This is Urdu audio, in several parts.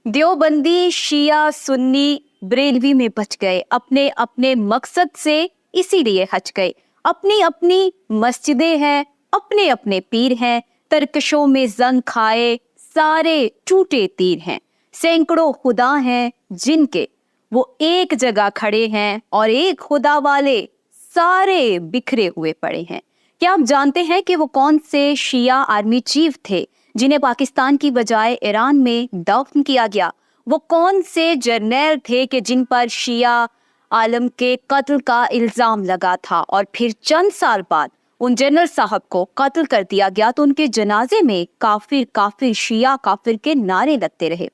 دیوبندی شیعہ سنی بریلوی میں بچ گئے، اپنے اپنے مقصد سے اسی لیے ہچ گئے، اپنی اپنی مسجدیں ہیں، اپنے اپنے پیر ہیں، ترکشوں میں زنگ کھائے سارے ٹوٹے تیر ہیں، سینکڑوں خدا ہیں جن کے وہ ایک جگہ کھڑے ہیں اور ایک خدا والے سارے بکھرے ہوئے پڑے ہیں۔ کیا آپ جانتے ہیں کہ وہ کون سے شیعہ آرمی چیف تھے جنہیں پاکستان کی بجائے ایران میں دفن کیا گیا؟ وہ کون سے جرنیل تھے کہ جن پر شیعہ عالم کے قتل کا الزام لگا تھا اور پھر چند سال بعد ان جنرل صاحب کو قتل کر دیا گیا تو ان کے جنازے میں کافر کافر شیعہ کافر کے نعرے لگتے رہے؟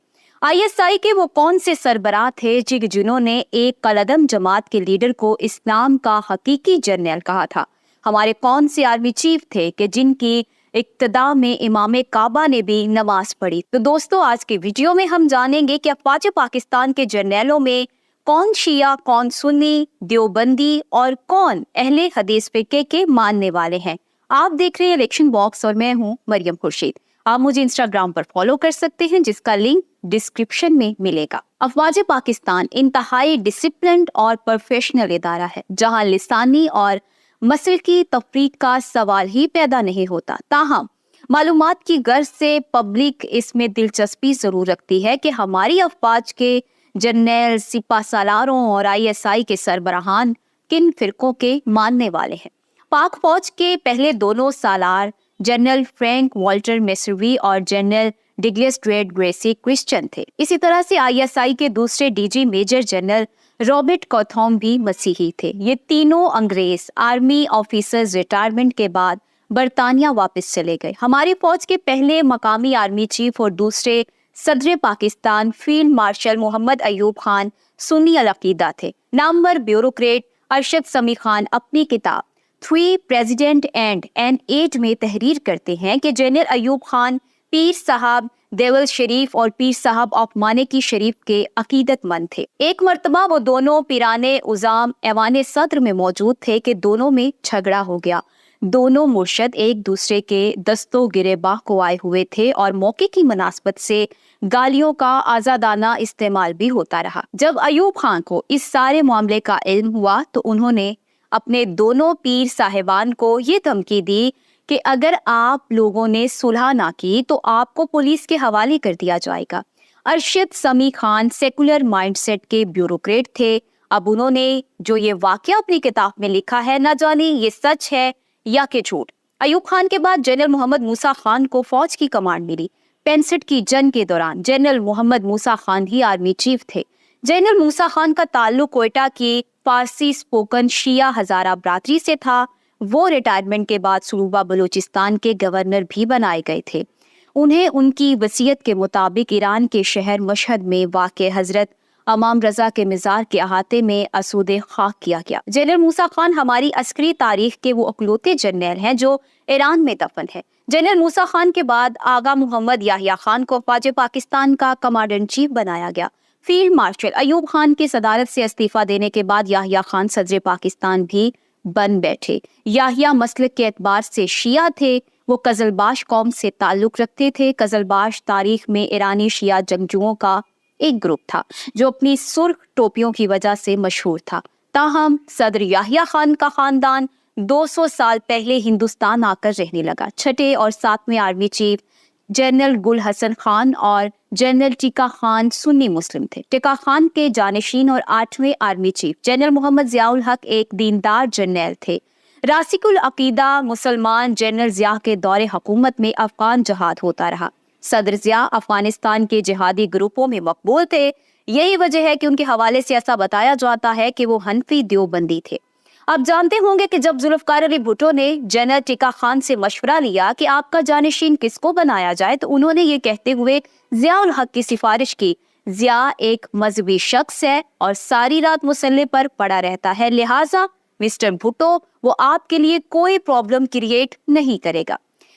آئی ایس آئی کے وہ کون سے سربراہ تھے جنہوں نے ایک کالعدم جماعت کے لیڈر کو اسلام کا حقیقی جرنیل کہا تھا؟ ہمارے کون سے آرمی چیف تھے کہ جن کی اقتداء میں امام کعبہ نے بھی نماز پڑھی؟ تو دوستو، آج کے ویڈیو میں ہم جانیں گے کہ افواج پاکستان کے جرنیلوں میں کون شیعہ، کون سنی، دیوبندی اور کون اہل حدیث فقہ کے ماننے والے ہیں۔ آپ دیکھ رہے ہیں الیکشن باکس اور میں ہوں مریم خورشید۔ آپ مجھے انسٹاگرام پر فالو کر سکتے ہیں جس کا لنک ڈسکرپشن میں ملے گا۔ افواج پاکستان انتہائی ڈسپلنڈ اور پروفیشنل ادارہ ہے جہاں لسانی اور مسلکی تفریق کا سوال ہی پیدا نہیں ہوتا۔ تاہم معلومات کی غرض سے پبلک اس میں دلچسپی ضرور رکھتی ہے کہ ہماری افواج کے جرنیل، سپہ سالاروں اور آئی ایس آئی کے سربراہان کن فرقوں کے ماننے والے ہیں۔ پاک فوج کے پہلے دونوں سالار جنرل فرینک والٹر میسروی اور جنرل ڈگلس ڈریڈ گریسی کرسچن تھے۔ اسی طرح سے آئی ایس آئی کے دوسرے D G major general Robert Cawthome بھی مسیحی تھے۔ یہ تینوں انگریز آرمی آفیسرز ریٹائرمنٹ کے بعد برطانیہ واپس چلے گئے۔ ہماری فوج کے پہلے مقامی آرمی چیف اور دوسرے صدر پاکستان فیلڈ مارشل محمد ایوب خان سنی العقیدہ تھے۔ نامور بیوروکریٹ ارشد سمی خان اپنی کتاب three president and an aide میں تحریر کرتے ہیں کہ جنرل ایوب خان پیر صاحب دیول شریف اور پیر صاحب آف مانیکی شریف کے عقیدت مند تھے۔ ایک مرتبہ وہ دونوں پیرانے عظام ایوان صدر میں موجود تھے کہ دونوں میں جھگڑا ہو گیا۔ دونوں مرشد ایک دوسرے کے دستوں گریباں کو آئے ہوئے تھے اور موقع کی مناسبت سے گالیوں کا آزادانہ استعمال بھی ہوتا رہا۔ جب ایوب خان کو اس سارے معاملے کا علم ہوا تو انہوں نے اپنے دونوں پیر صاحبان کو یہ دھمکی دی کہ اگر آپ لوگوں نے صلح نہ کی تو آپ کو پولیس کے حوالے کر دیا جائے گا۔ Arshad Sami Khan secular mind set کے بیوروکریٹ تھے۔ اب انہوں نے جو یہ واقعہ اپنی کتاب میں لکھا ہے، نہ جانے یہ سچ ہے یا کہ جھوٹ۔ ایوب خان کے بعد جنرل محمد موسیٰ خان کو فوج کی کمانڈ ملی۔ 65 کی جنگ کے دوران جنرل محمد موسیٰ خان ہی آرمی چیف تھے۔ جنرل موسیٰ خان کا تعلق کوئٹہ کی فارسی سپوکن شیعہ ہزارہ برادری سے تھا۔ وہ ریٹائرمنٹ کے بعد صوبہ بلوچستان کے گورنر بھی بنائے گئے تھے۔ انہیں ان کی وصیت کے مطابق ایران کے شہر مشہد میں واقع حضرت امام رضا کے مزار کے احاطے میں اسود خاک کیا گیا۔ جنرل موسیٰ خان ہماری عسکری تاریخ کے وہ اکلوتے جرنیل ہیں جو ایران میں دفن ہے۔ جنرل موسیٰ خان کے بعد آغا محمد یحییٰ خان کو افواج پاکستان کا کمانڈر ان چیف بنایا گیا۔ فیلڈ مارشل ایوب خان کی صدارت سے استعفیٰ دینے کے بعد یحییٰ خان صدر پاکستان بھی بن بیٹھے۔ یحییٰ مسلک کے اعتبار سے شیعہ تھے۔ وہ قزلباش قوم سے تعلق رکھتے تھے۔ قزلباش تاریخ میں ایرانی شیعہ جنگجوؤں کا ایک گروپ تھا جو اپنی سرخ ٹوپیوں کی وجہ سے مشہور تھا۔ تاہم صدر یحییٰ خان کا خاندان 200 سال پہلے ہندوستان آ کر رہنے لگا۔ چھٹے اور 7ویں آرمی چیف جنرل گل حسن خان اور جنرل ٹیکا خان سنی مسلم تھے۔ ٹیکا خان کے جانشین اور 8ویں آرمی چیف جنرل محمد ضیاء الحق ایک دیندار جرنیل تھے۔ راسخ العقیدہ مسلمان جنرل ضیاء کے دور حکومت میں افغان جہاد ہوتا رہا۔ صدر ضیاء افغانستان کے جہادی گروپوں میں مقبول تھے۔ یہی وجہ ہے کہ ان کے حوالے سے ایسا بتایا جاتا ہے کہ وہ حنفی دیوبندی تھے۔ آپ جانتے ہوں گے کہ جب ذوالفقار علی بھٹو نے جنرل ٹیکا خان سے مشورہ لیا کہ آپ کا جانشین کس کو بنایا جائے تو انہوں نے یہ کہتے ہوئے ضیاء الحق کی سفارش کی، ضیاء ایک مذہبی شخص ہے اور ساری رات مسلح پر پڑا رہتا ہے، لہٰذا مسٹر بھٹو وہ آپ کے لیے کوئی پرابلم کریٹ نہیں کرے گا۔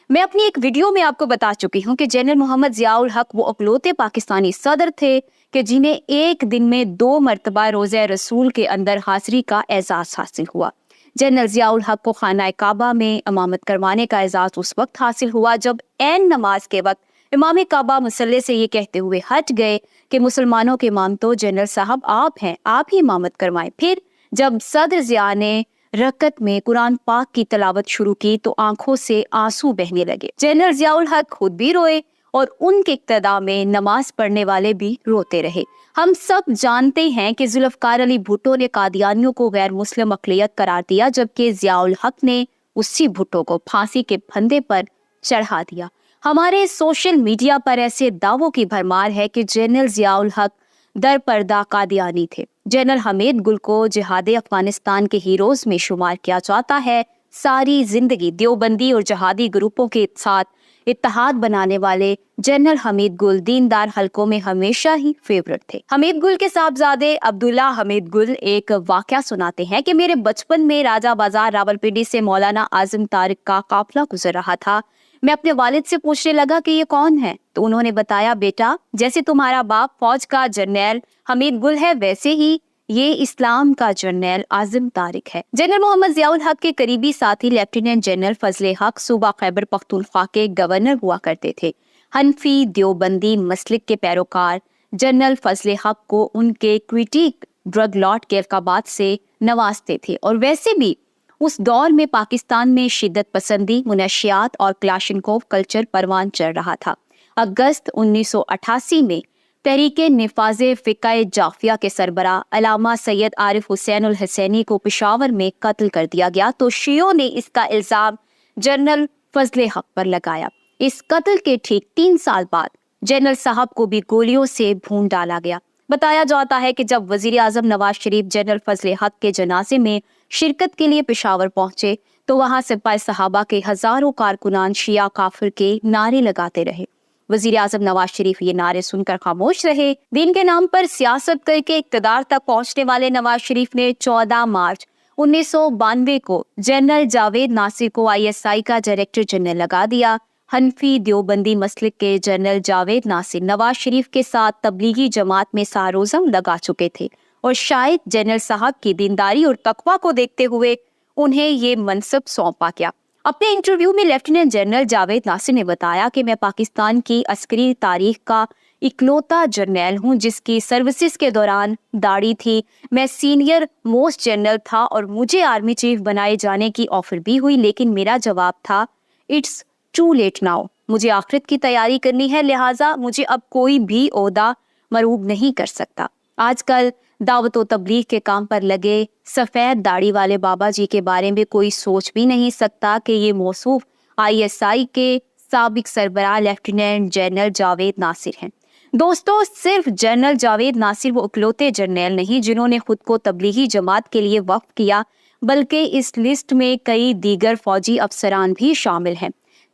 میں اپنی ایک ویڈیو میں آپ کو بتا چکی ہوں کہ جنرل محمد ضیاء الحق وہ اکلوتے پاکستانی صدر تھے کہ جنہیں ایک دن میں 2 مرتبہ روزہ رسول کے اندر حاضری کا اعزاز حاصل ہوا۔ جنرل ضیاء الحق کو خانہ کعبہ میں امامت کروانے کا اعزاز اس وقت حاصل ہوا جب عین نماز کے وقت امام کعبہ مصلی سے یہ کہتے ہوئے ہٹ گئے کہ مسلمانوں کے امام تو جنرل صاحب آپ ہیں، آپ ہی امامت کروائیں۔ پھر جب صدر ضیاء نے رکعت میں قرآن پاک کی تلاوت شروع کی تو آنکھوں سے آنسو بہنے لگے۔ جنرل ضیاء الحق خود بھی روئے اور ان کے اقتداء میں نماز پڑھنے والے بھی روتے رہے۔ ہم سب جانتے ہیں کہ ذوالفقار علی بھٹو نے قادیانیوں کو غیر مسلم اقلیت قرار دیا، جبکہ ضیاء الحق نے اسی بھٹو کو پھانسی کے پھندے پر چڑھا دیا۔ ہمارے سوشل میڈیا پر ایسے دعووں کی بھرمار ہے کہ جنرل ضیاء الحق در پردہ قادیانی تھے۔ جنرل حمید گل کو جہاد افغانستان کے ہیروز میں شمار کیا جاتا ہے۔ ساری زندگی دیوبندی اور جہادی گروپوں کے ساتھ اتحاد بنانے والے جنرل حمید گل دیندار حلقوں میں ہمیشہ ہی فیورٹ تھے۔ حمید گل کے صاحبزادے عبداللہ حمید گل ایک واقعہ سناتے ہیں کہ میرے بچپن میں راجہ بازار راولپنڈی سے مولانا اعظم طارق کا قافلہ گزر رہا تھا۔ میں اپنے والد سے پوچھنے لگا کہ یہ کون ہے، تو انہوں نے بتایا، بیٹا جیسے تمہارا باپ فوج کا جرنیل حمید گل ہے، ویسے ہی یہ اسلام کا جرنیل اعظم طارق ہے۔ جنرل محمد ضیاء الحق کے قریبی ساتھی لیفٹیننٹ جنرل فضل حق صوبہ خیبر پختونخوا کے گورنر ہوا کرتے تھے۔ حنفی دیوبندی مسلک کے پیروکار جنرل فضل حق کو ان کے کوئٹی ڈرگ لاٹ کے القابات سے نوازتے تھے، اور ویسے بھی اس دور میں پاکستان میں شدت پسندی، منشیات اور کلاشنکوف کلچر پروان چڑھ رہا تھا۔ اگست 1988 میں تحریک نفاذ فقہ جعفیہ کے سربراہ علامہ سید عارف حسین الحسینی کو پشاور میں قتل کر دیا گیا تو شیعوں نے اس کا الزام جنرل فضل حق پر لگایا۔ اس قتل کے ٹھیک 3 سال بعد جنرل صاحب کو بھی گولیوں سے بھون ڈالا گیا۔ بتایا جاتا ہے کہ جب وزیر اعظم نواز شریف جنرل فضل حق کے جنازے میں شرکت کے لیے پشاور پہنچے تو وہاں سپاہ صحابہ کے ہزاروں کارکنان شیعہ کافر کے نعرے لگاتے رہے۔ وزیر اعظم نواز شریف یہ نعرے سن کر خاموش رہے۔ دین کے نام پر سیاست کر کے اقتدار تک پہنچنے والے نواز شریف نے 14 مارچ 1992 کو جنرل جاوید ناصر کو ISI کا ڈائریکٹر جنرل لگا دیا۔ حنفی دیوبندی مسلک کے جنرل جاوید ناصر نواز شریف کے ساتھ تبلیغی جماعت میں ساروزم لگا چکے تھے، اور شاید جنرل صاحب کی دینداری اور تقویٰ کو دیکھتے ہوئے انہیں یہ منصب سونپا گیا۔ اپنے انٹرویو میں لیفٹیننٹ جنرل جاوید ناصر نے بتایا کہ میں پاکستان کی عسکری تاریخ کا اکلوتا جرنیل ہوں جس کی سروسز کے دوران داڑھی تھی۔ میں سینئر موسٹ جنرل تھا اور مجھے آرمی چیف بنائے جانے کی آفر بھی ہوئی، لیکن میرا جواب تھا اٹس ٹو لیٹ ناؤ، مجھے آخرت کی تیاری کرنی ہے، لہٰذا مجھے اب کوئی بھی عہدہ مرعوب نہیں کر سکتا۔ آج کل دعوت و تبلیغ کے کام پر لگے سفید داڑھی والے بابا جی کے بارے میں کوئی سوچ بھی نہیں سکتا کہ یہ موصوف ISI کے سابق سربراہ لیفٹیننٹ جنرل جاوید ناصر ہیں۔ دوستو، صرف جنرل جاوید ناصر وہ اکلوتے جرنیل نہیں جنہوں نے خود کو تبلیغی جماعت کے لیے وقف کیا، بلکہ اس لسٹ میں کئی دیگر فوجی افسران بھی شامل ہیں۔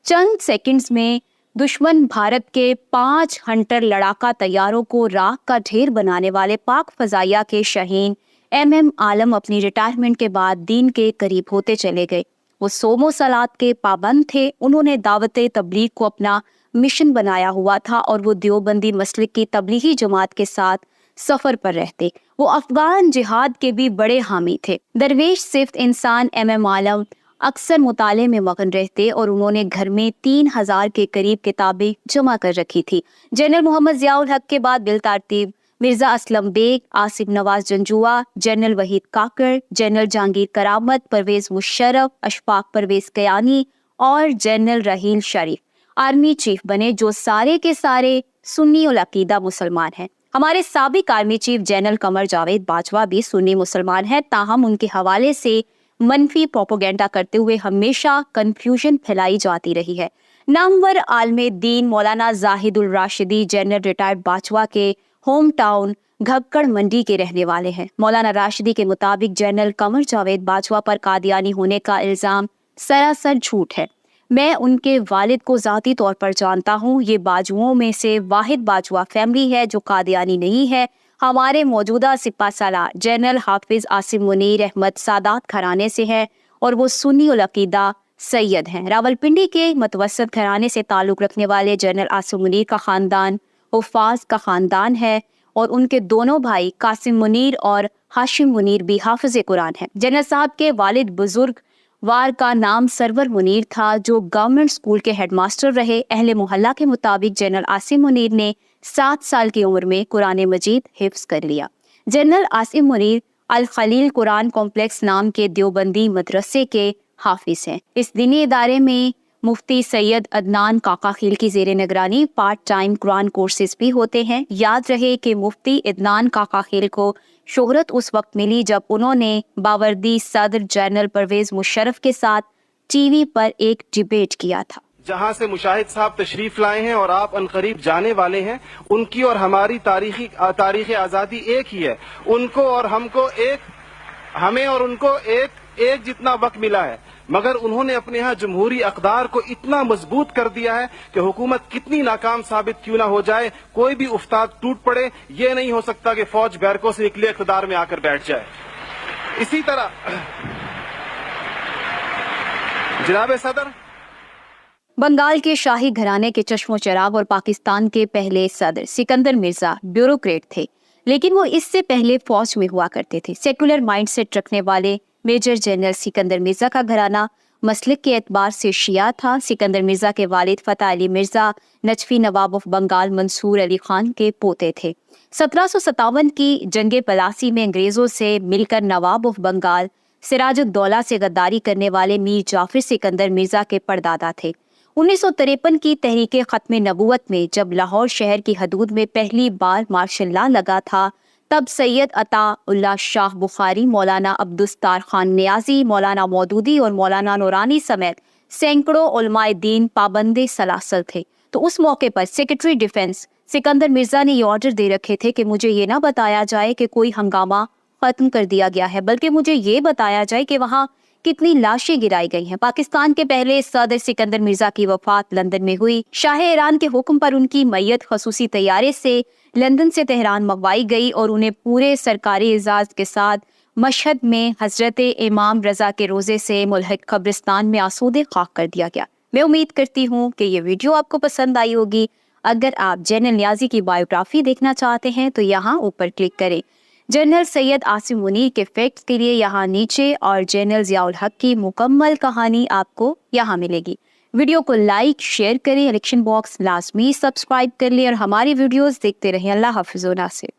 چند سیکنڈز میں دشمن بھارت کے 5 ہنٹر لڑاکا طیاروں کو راکھ کا ڈھیر بنانے والے پاک فضائیہ کے شاہین MM عالم اپنی ریٹائرمنٹ کے بعد دین کے قریب ہوتے چلے گئے۔ وہ صوم و صلات کے پابند تھے، انہوں نے دعوت تبلیغ کو اپنا مشن بنایا ہوا تھا اور وہ دیوبندی مسلک کی تبلیغی جماعت کے ساتھ سفر پر رہتے۔ وہ افغان جہاد کے بھی بڑے حامی تھے۔ درویش صفت انسان MM عالم اکثر مطالعے میں مگن رہتے اور انہوں نے گھر میں 3000 کے قریب کتابیں جمع کر رکھی تھی۔ جنرل محمد ضیاء الحق کے بعد بالترتیب مرزا اسلم بیگ، آصف نواز جنجوعہ، جنرل وحید کاکڑ، جنرل جہانگیر کرامت، پرویز مشرف، اشفاق پرویز کیانی اور جنرل رحیل شریف آرمی چیف بنے، جو سارے کے سارے سنی العقیدہ مسلمان ہیں۔ ہمارے سابق army chief general Qamar Javed Bajwa بھی سنی مسلمان ہیں، تاہم ان کے حوالے سے منفی پروپیگنڈا کرتے ہوئے ہمیشہ کنفیوژن پھیلائی جاتی رہی ہے۔ نامور عالم دین مولانا زاہد الراشدی جنرل ریٹائرڈ باجوہ کے ہوم ٹاؤن گھبکڑ منڈی کے رہنے والے ہیں۔ مولانا راشدی کے مطابق جنرل قمر جاوید باجوہ پر قادیانی ہونے کا الزام سراسر جھوٹ ہے۔ میں ان کے والد کو ذاتی طور پر جانتا ہوں، یہ باجوؤں میں سے واحد باجوہ فیملی ہے جو قادیانی نہیں ہے۔ ہمارے موجودہ سپہ سالار جنرل حافظ عاصم منیر احمد سادات گھرانے سے ہے اور وہ سنی العقیدہ سید ہیں۔ راولپنڈی کے متوسط گھرانے سے تعلق رکھنے والے جنرل عاصم منیر کا خاندان حفاظ کا خاندان ہے اور ان کے دونوں بھائی قاسم منیر اور ہاشم منیر بھی حافظ قرآن ہیں۔ جنرل صاحب کے والد بزرگ وار کا نام سرور منیر تھا جو گورنمنٹ اسکول کے ہیڈ ماسٹر رہے۔ اہل محلہ کے مطابق جنرل عاصم منیر نے 7 سال کی عمر میں قرآن مجید حفظ کر لیا۔ جنرل عاصم منیر الخلیل قرآن کمپلیکس نام کے دیوبندی مدرسے کے حافظ ہیں۔ اس دینی ادارے میں مفتی سید عدنان کاکا خیل کی زیر نگرانی پارٹ ٹائم قرآن کورسز بھی ہوتے ہیں۔ یاد رہے کہ مفتی عدنان کاکا خیل کو شہرت اس وقت ملی جب انہوں نے باوردی صدر جنرل پرویز مشرف کے ساتھ ٹی وی پر ایک ڈیبیٹ کیا تھا۔ جہاں سے مشاہد صاحب تشریف لائے ہیں اور آپ عنقریب جانے والے ہیں، ان کی اور ہماری تاریخ آزادی ایک ہی ہے۔ ان کو اور ہم کو ہمیں اور ان کو ایک جتنا وقت ملا ہے، مگر انہوں نے اپنے ہاں جمہوری اقدار کو اتنا مضبوط کر دیا ہے کہ حکومت کتنی ناکام ثابت کیوں نہ ہو جائے، کوئی بھی افتاد ٹوٹ پڑے، یہ نہیں ہو سکتا کہ فوج بیرکوں سے نکلے اقتدار میں آ کر بیٹھ جائے۔ اسی طرح جناب صدر، بنگال کے شاہی گھرانے کے چشم و چراغ اور پاکستان کے پہلے صدر سکندر مرزا بیوروکریٹ تھے، لیکن وہ اس سے پہلے فوج میں ہوا کرتے تھے۔ سیکولر مائنڈ سیٹ رکھنے والے میجر جنرل سکندر مرزا کا گھرانہ مسلک کے اعتبار سے شیعہ تھا۔ سکندر مرزا کے والد فتح علی مرزا نجفی نواب آف بنگال منصور علی خان کے پوتے تھے۔ 1757 کی جنگ پلاسی میں انگریزوں سے مل کر نواب آف بنگال سراج الدولہ سے غداری کرنے والے میر جعفر سکندر مرزا کے پردادا تھے۔ 1953 کی تحریک ختم نبوت میں جب لاہور شہر کی حدود میں پہلی بار مارشل لا لگا تھا، تب سید عطا اللہ شاہ بخاری، مولانا عبدالستار خان نیازی، مولانا مودودی اور مولانا نورانی سمیت سینکڑوں علماء دین پابند سلاسل تھے۔ تو اس موقع پر سیکرٹری ڈیفنس سکندر مرزا نے یہ آرڈر دے رکھے تھے کہ مجھے یہ نہ بتایا جائے کہ کوئی ہنگامہ ختم کر دیا گیا ہے، بلکہ مجھے یہ بتایا جائے کہ وہاں کتنی لاشیں گرائی گئی ہیں۔ پاکستان کے پہلے صدر سکندر مرزا کی وفات لندن میں ہوئی۔ شاہ ایران کے حکم پر ان کی میت خصوصی طیارے سے لندن سے تہران منگوائی گئی اور انہیں پورے سرکاری اعزاز کے ساتھ مشہد میں حضرت امام رضا کے روضے سے ملحق قبرستان میں آسودہ خاک کر دیا گیا۔ میں امید کرتی ہوں کہ یہ ویڈیو آپ کو پسند آئی ہوگی۔ اگر آپ جنرل نیازی کی بایوگرافی دیکھنا چاہتے ہیں تو یہاں اوپر کلک کریں۔ جنرل سید عاصم منیر کے فیکٹس کے لیے یہاں نیچے، اور جنرل ضیاء الحق کی مکمل کہانی آپ کو یہاں ملے گی۔ ویڈیو کو لائک شیئر کریں، الیکشن باکس لازمی سبسکرائب کر لیں اور ہماری ویڈیوز دیکھتے رہیں۔ اللہ حافظ و ناصر۔